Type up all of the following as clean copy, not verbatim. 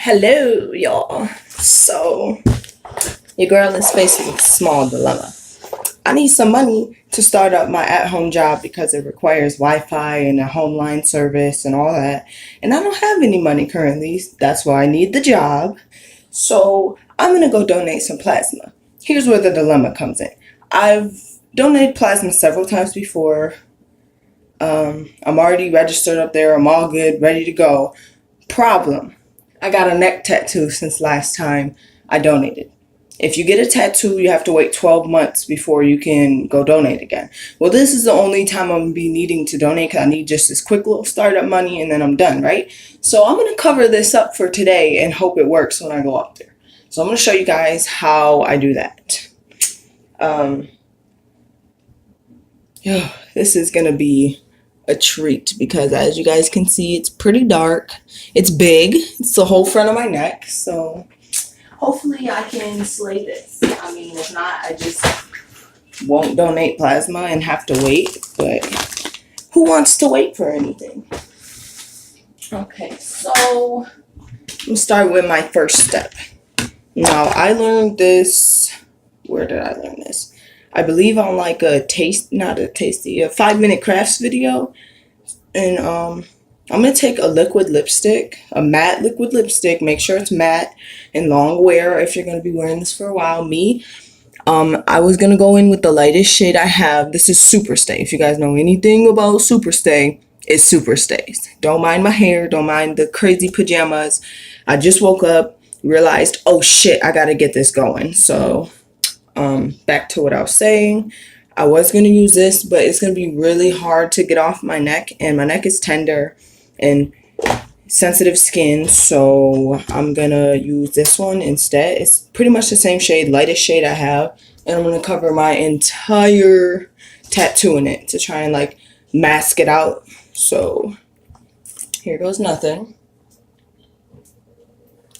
Hello, y'all. So, your girl is facing a small dilemma. I need some money to start up my at home job because it requires Wi Fi and a home line service and all that. And I don't have any money currently. That's why I need the job. So, I'm going to go donate some plasma. Here's where the dilemma comes in. I've donated plasma several times before. I'm already registered up there. I'm all good, ready to go. Problem: I got a neck tattoo since last time I donated. If you get a tattoo, you have to wait 12 months before you can go donate again. Well, this is the only time I'm going to be needing to donate because I need just this quick little startup money and then I'm done, right? So I'm going to cover this up for today and hope it works when I go up there. So I'm going to show you guys how I do that. This is going to be a treat because as you guys can see, it's pretty dark. It's big. It's the whole front of my neck. So hopefully I can slay this. I mean, if not, I just won't donate plasma and have to wait. But who wants to wait for anything? Okay, so I'm gonna start with my first step. Now, I learned this. Where did I learn this? I believe on like a 5-minute crafts video. And I'm gonna take a liquid lipstick, a matte liquid lipstick. Make sure it's matte and long wear if you're gonna be wearing this for a while. I was gonna go in with the lightest shade I have. This is Super Stay. If you guys know anything about Super Stay, it's Super Stays. Don't mind my hair. Don't mind the crazy pajamas. I just woke up, realized, oh shit, I gotta get this going. So back to what I was saying. I was going to use this, but it's going to be really hard to get off my neck, and my neck is tender and sensitive skin, so I'm going to use this one instead. It's pretty much the same shade, lightest shade I have, and I'm going to cover my entire tattoo in it to try and like mask it out. So here goes nothing.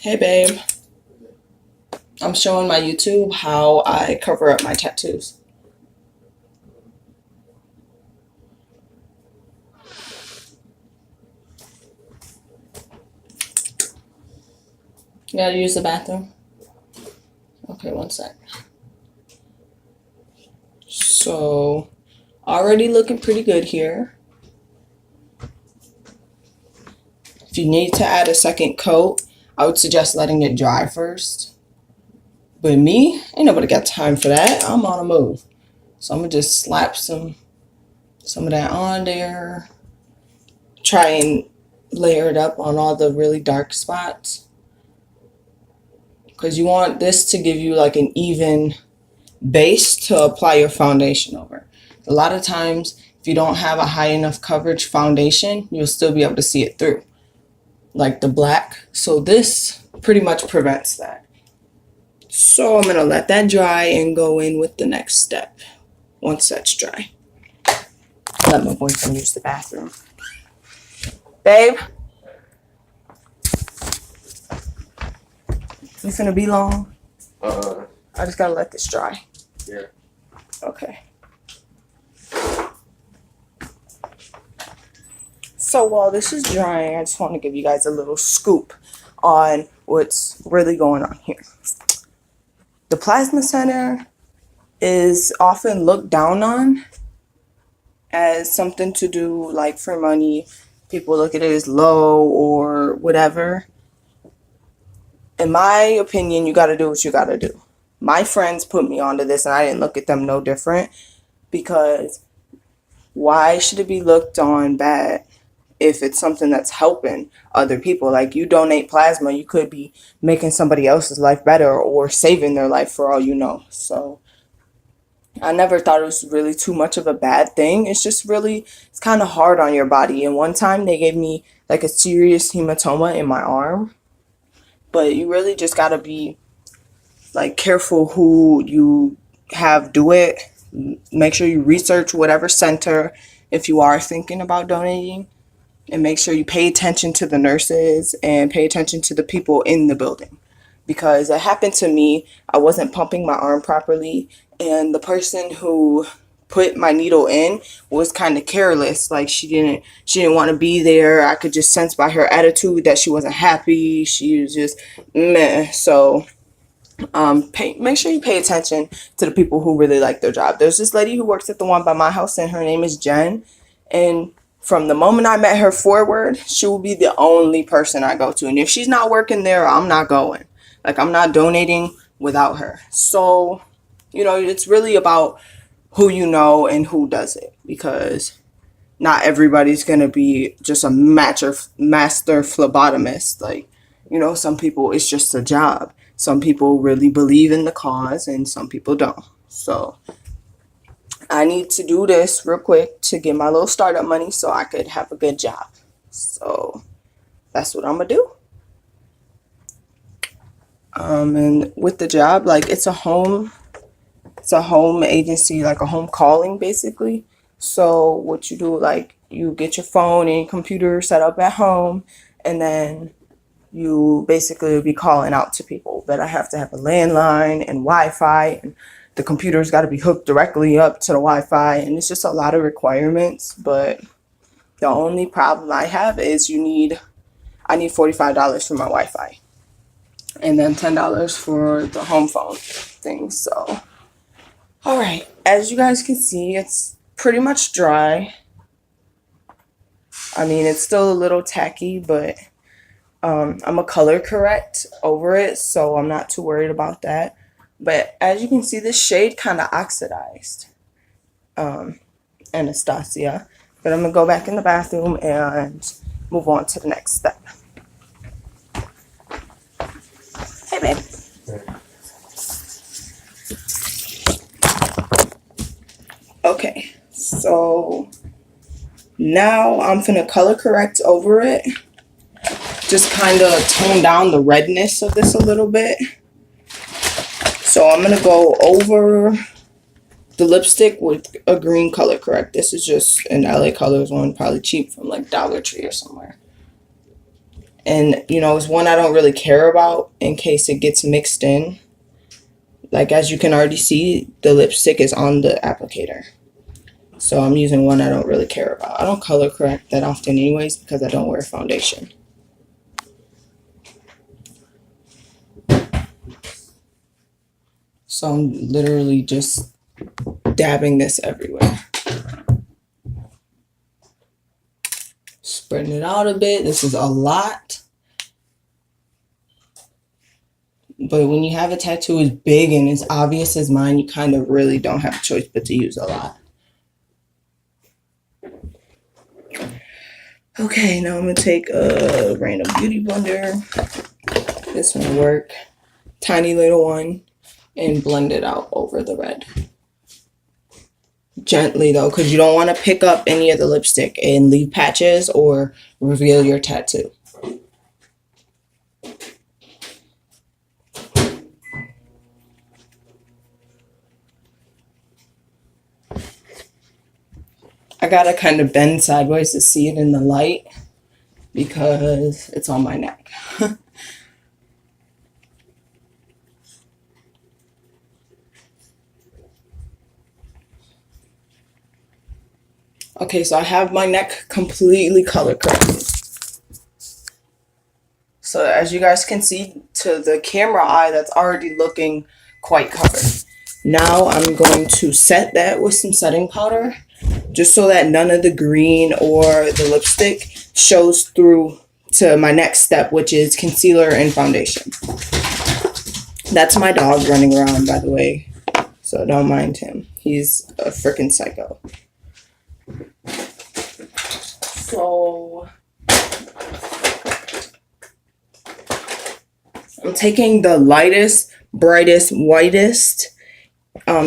Hey babe. I'm showing my YouTube how I cover up my tattoos. You gotta use the bathroom? Okay, one sec. So, already looking pretty good here. If you need to add a second coat, I would suggest letting it dry first. But me, ain't nobody got time for that. I'm on a move. So I'm gonna just slap some of that on there. Try and layer it up on all the really dark spots. Because you want this to give you like an even base to apply your foundation over. A lot of times, if you don't have a high enough coverage foundation, you'll still be able to see it through. Like the black. So this pretty much prevents that. So I'm going to let that dry and go in with the next step once that's dry. Let my boyfriend use the bathroom. Babe? You finna be long? I just gotta let this dry. Yeah. Okay. So while this is drying, I just want to give you guys a little scoop on what's really going on here. The plasma center is often looked down on as something to do like for money. People look at it as low or whatever. In my opinion, you gotta do what you gotta do. My friends put me onto this and I didn't look at them no different, because why should it be looked on bad if it's something that's helping other people? Like, you donate plasma, you could be making somebody else's life better or saving their life for all you know. So I never thought it was really too much of a bad thing. It's just really, it's kind of hard on your body. And one time they gave me like a serious hematoma in my arm. But you really just gotta be like careful who you have do it. Make sure you research whatever center if you are thinking about donating. And make sure you pay attention to the nurses and pay attention to the people in the building. Because it happened to me. I wasn't pumping my arm properly, and the person who put my needle in was kind of careless. Like she didn't want to be there. I could just sense by her attitude that she wasn't happy. She was just meh. So make sure you pay attention to the people who really like their job. There's this lady who works at the one by my house, and her name is Jen. And from the moment I met her forward, she will be the only person I go to. And if she's not working there, I'm not going. Like, I'm not donating without her. So, you know, it's really about who you know and who does it, because not everybody's going to be just a master phlebotomist. Like, you know, some people, it's just a job. Some people really believe in the cause and some people don't. So I need to do this real quick to get my little startup money so I could have a good job. So that's what I'm gonna do. And with the job, like it's a home agency, like a home calling basically. So what you do, like you get your phone and computer set up at home, and then you basically will be calling out to people. But I have to have a landline and Wi-Fi, and the computer's got to be hooked directly up to the Wi-Fi, and it's just a lot of requirements. But the only problem I have is I need $45 for my Wi-Fi, and then $10 for the home phone thing. So, all right, as you guys can see, it's pretty much dry. I mean, it's still a little tacky, but I'm a color correct over it, so I'm not too worried about that. But as you can see, this shade kind of oxidized, Anastasia. But I'm going to go back in the bathroom and move on to the next step. Hey, babe. Okay, so now I'm going to color correct over it. Just kind of tone down the redness of this a little bit. So I'm going to go over the lipstick with a green color correct. This is just an LA Colors one, probably cheap from like Dollar Tree or somewhere. And, you know, it's one I don't really care about in case it gets mixed in. Like, as you can already see, the lipstick is on the applicator. So I'm using one I don't really care about. I don't color correct that often anyways because I don't wear foundation. So I'm literally just dabbing this everywhere. Spreading it out a bit. This is a lot. But when you have a tattoo as big and as obvious as mine, you kind of really don't have a choice but to use a lot. Okay, now I'm going to take a random beauty blender. This one will work. Tiny little one. And blend it out over the red. Gently though, because you don't want to pick up any of the lipstick and leave patches or reveal your tattoo. I gotta kind of bend sideways to see it in the light because it's on my neck. Okay, so I have my neck completely color corrected. So as you guys can see, to the camera eye, that's already looking quite covered. Now I'm going to set that with some setting powder, just so that none of the green or the lipstick shows through to my next step, which is concealer and foundation. That's my dog running around, by the way, so don't mind him. He's a freaking psycho. So I'm taking the lightest, brightest, whitest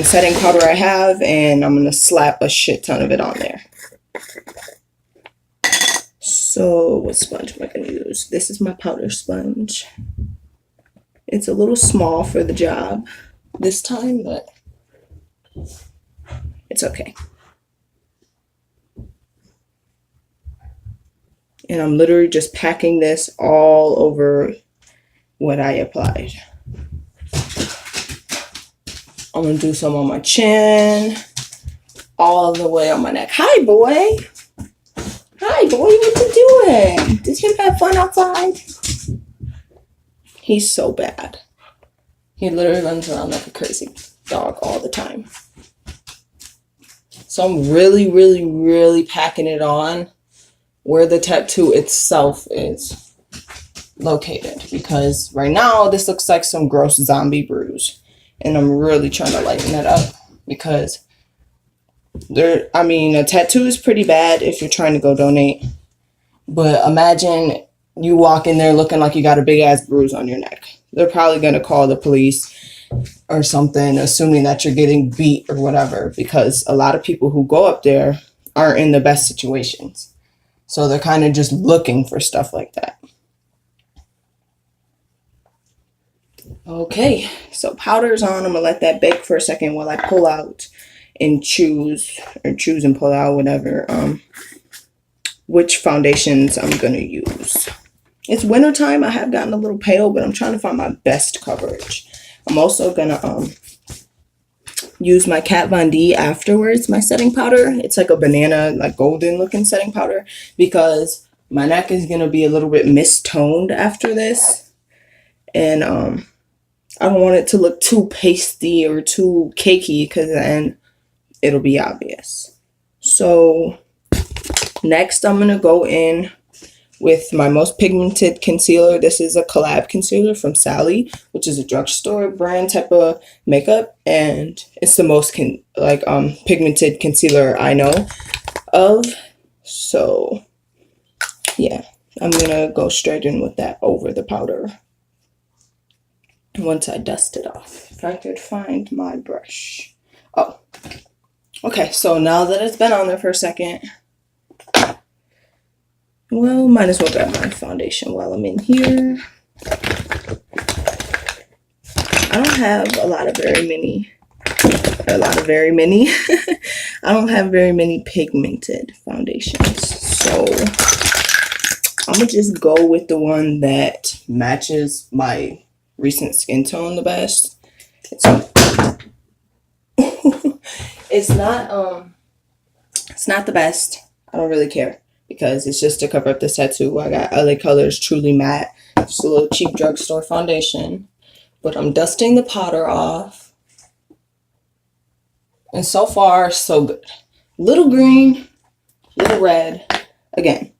setting powder I have, and I'm going to slap a shit ton of it on there. So what sponge am I going to use? This is my powder sponge. It's a little small for the job this time, but it's okay. And I'm literally just packing this all over what I applied. I'm going to do some on my chin, all the way on my neck. Hi, boy. Hi, boy. What you doing? Did him have fun outside? He's so bad. He literally runs around like a crazy dog all the time. So I'm really, really, really packing it on where the tattoo itself is located, because right now this looks like some gross zombie bruise, and I'm really trying to lighten that up because a tattoo is pretty bad if you're trying to go donate, but imagine you walk in there looking like you got a big ass bruise on your neck. They're probably going to call the police or something, assuming that you're getting beat or whatever, because a lot of people who go up there aren't in the best situations. So they're kind of just looking for stuff like that. Okay, so powder's on. I'm going to let that bake for a second while I pull out and choose and pull out whatever, which foundations I'm going to use. It's wintertime. I have gotten a little pale, but I'm trying to find my best coverage. I'm also going to use my Kat Von D afterwards, my setting powder. It's like a banana, like golden looking setting powder, because my neck is going to be a little bit mistoned after this. And I don't want it to look too pasty or too cakey, because then it'll be obvious. So next I'm going to go in with my most pigmented concealer. This is a collab concealer from Sally, which is a drugstore brand type of makeup, and it's the most pigmented concealer I know of. So yeah, I'm gonna go straight in with that over the powder once I dust it off. If I could find my brush. Oh, okay, so now that it's been on there for a second, well, might as well grab my foundation while I'm in here. I don't have very many. I don't have very many pigmented foundations. So I'm going to just go with the one that matches my recent skin tone the best. It's not the best. I don't really care, because it's just to cover up this tattoo. I got LA Colors Truly Matte. Just a little cheap drugstore foundation. But I'm dusting the powder off. And so far, so good. Little green, little red. Again,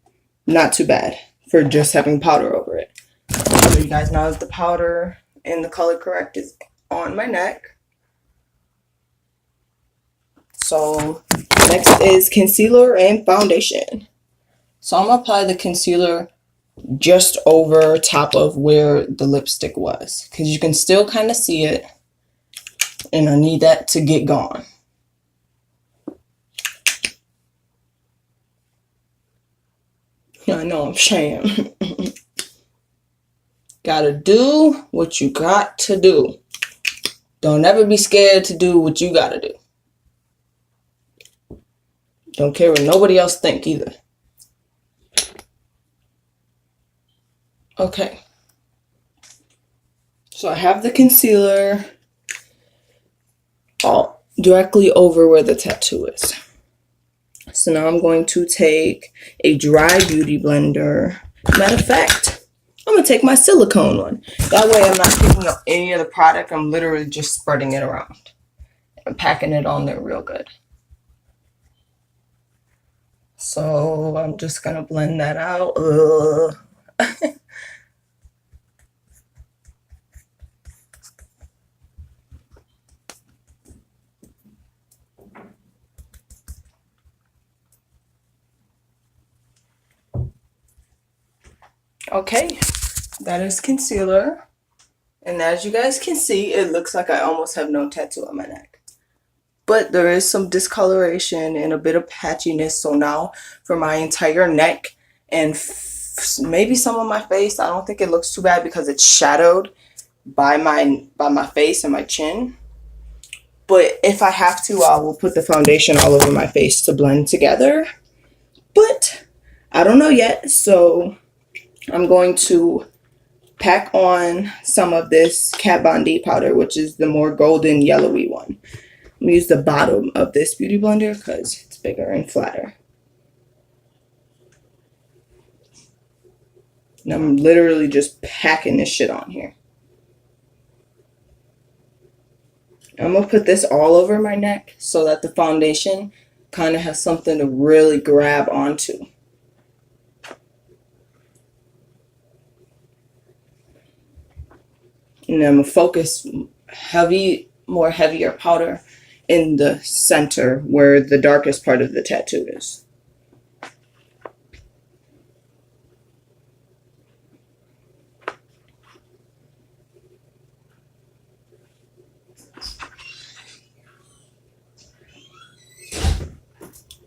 not too bad for just having powder over it. So you guys know that the powder and the color correct is on my neck. So next is concealer and foundation. So I'm going to apply the concealer just over top of where the lipstick was, because you can still kind of see it, and I need that to get gone. I know I'm saying. Gotta do what you got to do. Don't ever be scared to do what you gotta do. Don't care what nobody else think either. Okay. So I have the concealer all directly over where the tattoo is. So now I'm going to take a dry beauty blender. Matter of fact, I'm going to take my silicone one. That way I'm not picking up any of the product. I'm literally just spreading it around and packing it on there real good. So I'm just going to blend that out. Okay, that is concealer. And as you guys can see, it looks like I almost have no tattoo on my neck. But there is some discoloration and a bit of patchiness. So now for my entire neck and maybe some of my face, I don't think it looks too bad because it's shadowed by my face and my chin. But if I have to, I will put the foundation all over my face to blend together. But I don't know yet, so I'm going to pack on some of this Kat Von D powder, which is the more golden yellowy one. I'm going to use the bottom of this Beauty Blender because it's bigger and flatter. And I'm literally just packing this shit on here. I'm going to put this all over my neck so that the foundation kind of has something to really grab onto. And I'm going to focus more heavier powder in the center where the darkest part of the tattoo is.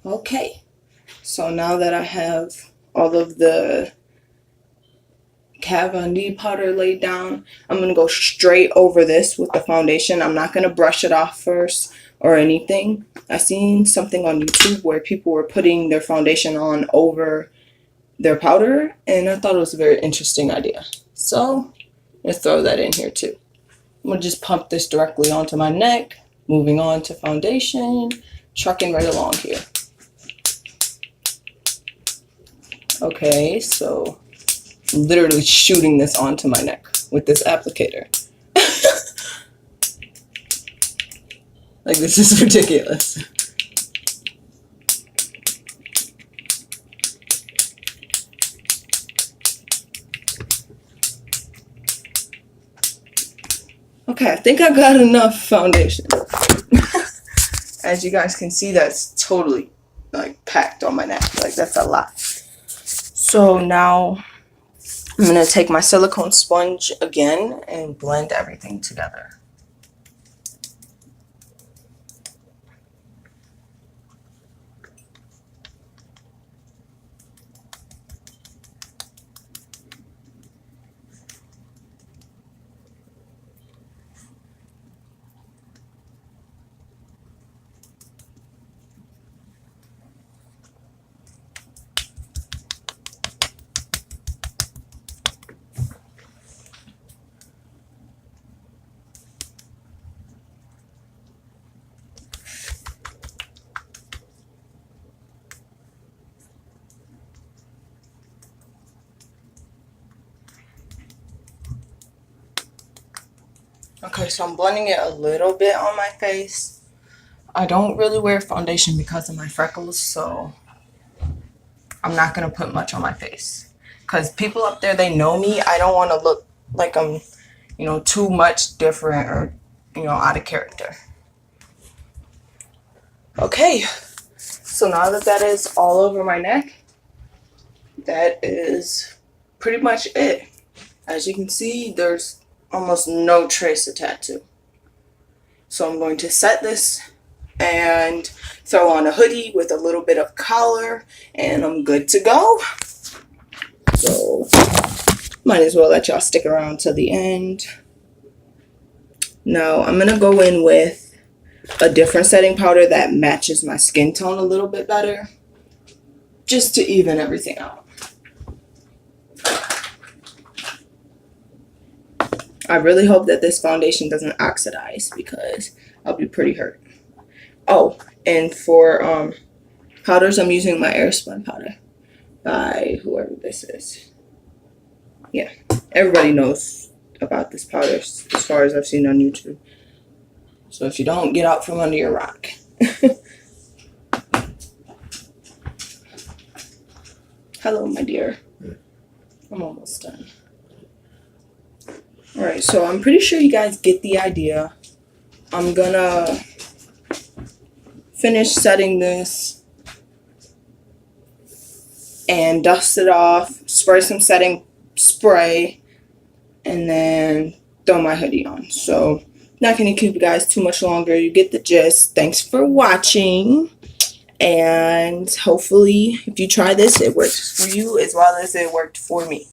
Okay, so now that I have all of the Kat Von D powder laid down, I'm going to go straight over this with the foundation. I'm not going to brush it off first or anything. I seen something on YouTube where people were putting their foundation on over their powder, and I thought it was a very interesting idea. So let's throw that in here too. I'm going to just pump this directly onto my neck, moving on to foundation, trucking right along here. Okay, so I'm literally shooting this onto my neck with this applicator. Like, this is ridiculous. Okay, I think I got enough foundation. As you guys can see, that's totally like packed on my neck. Like, that's a lot. So now I'm going to take my silicone sponge again and blend everything together. Okay, so I'm blending it a little bit on my face. I don't really wear foundation because of my freckles, so I'm not going to put much on my face. Because people up there, they know me. I don't want to look like I'm, too much different or, out of character. Okay, so now that that is all over my neck, that is pretty much it. As you can see, there's almost no trace of tattoo. So I'm going to set this and throw on a hoodie with a little bit of collar, and I'm good to go. So might as well let y'all stick around till the end. Now I'm going to go in with a different setting powder that matches my skin tone a little bit better, just to even everything out. I really hope that this foundation doesn't oxidize because I'll be pretty hurt. Oh, and for powders, I'm using my Airspun powder by whoever this is. Yeah, everybody knows about this powder as far as I've seen on YouTube. So if you don't, get out from under your rock. Hello, my dear. I'm almost done. Alright, so I'm pretty sure you guys get the idea. I'm gonna finish setting this and dust it off, spray some setting spray, and then throw my hoodie on. So, not gonna keep you guys too much longer. You get the gist. Thanks for watching. And hopefully, if you try this, it works for you as well as it worked for me.